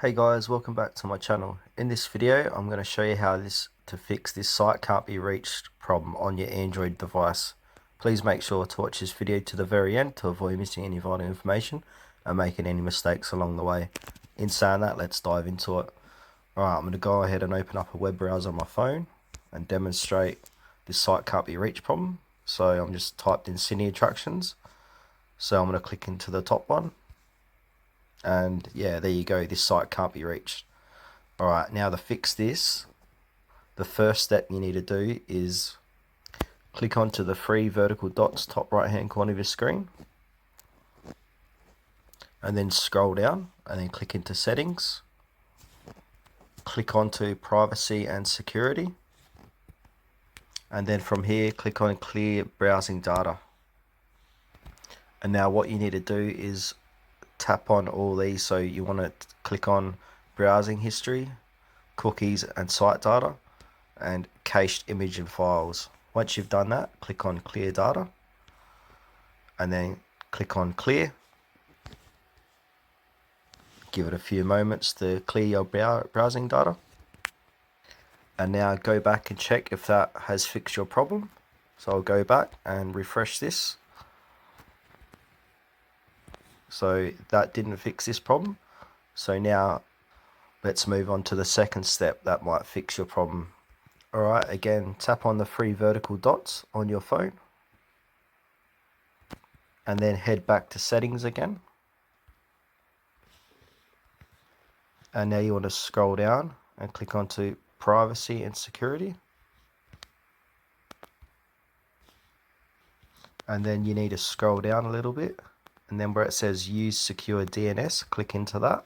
Hey guys, welcome back to my channel. In this video, I'm going to show you how to fix this site can't be reached problem on your Android device. Please make sure to watch this video to the very end to avoid missing any vital information and making any mistakes along the way. In saying that, let's dive into it. Alright, I'm going to go ahead and open up a web browser on my phone and demonstrate this site can't be reached problem. So I'm just typed in Sydney Attractions. So I'm going to click into the top one. And yeah, there you go, this site can't be reached. Alright, now to fix this, the first step you need to do is click onto the three vertical dots top right hand corner of your screen, and then scroll down and then click into settings, click onto privacy and security, and then from here click on clear browsing data. And now what you need to do is tap on all these. So you want to click on browsing history, cookies and site data, and cached image and files. Once you've done that, click on clear data and then click on clear. Give it a few moments to clear your browsing data, and now go back and check if that has fixed your problem. So I'll go back and refresh this. So that didn't fix this problem. So now let's move on to the second step that might fix your problem. Alright, again, tap on the three vertical dots on your phone and then head back to settings again. And now you want to scroll down and click onto privacy and security. And then you need to scroll down a little bit, and then where it says use secure DNS, click into that.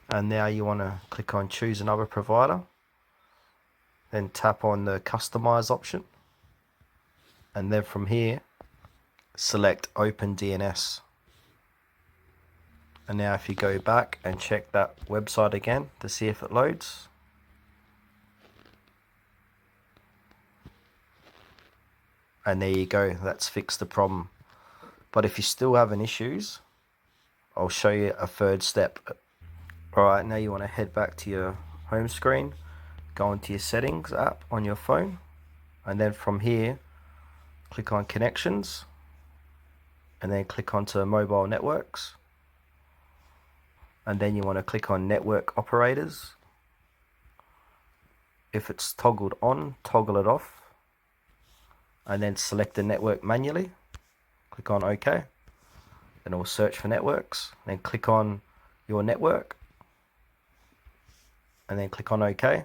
And now you want to click on choose another provider, then tap on the customize option, and then from here select open DNS. And now if you go back and check that website again to see if it loads, and there you go, that's fixed the problem. But if you're still having issues, I'll show you a third step. Alright, now you want to head back to your home screen, go into your settings app on your phone, and then from here click on connections, and then click onto mobile networks, and then you want to click on network operators. If it's toggled on, toggle it off, and then select the network manually. Click on OK, then it'll search for networks, then click on your network and then click on OK,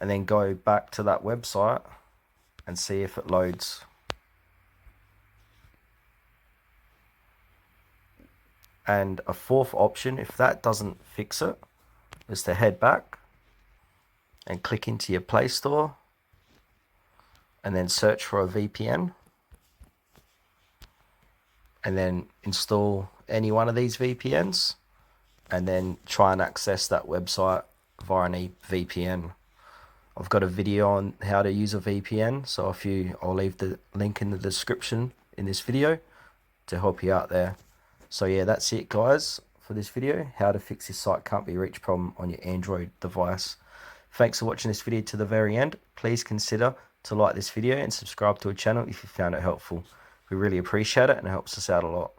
and then go back to that website and see if it loads. And a fourth option, if that doesn't fix it, is to head back and click into your Play Store and then search for a VPN, and then install any one of these VPNs and then try and access that website via any VPN. I've got a video on how to use a VPN, so I'll leave the link in the description in this video to help you out there. So yeah, that's it guys for this video, how to fix this site can't be reached problem on your Android device. Thanks for watching this video to the very end. Please consider to like this video and subscribe to our channel if you found it helpful. We really appreciate it and it helps us out a lot.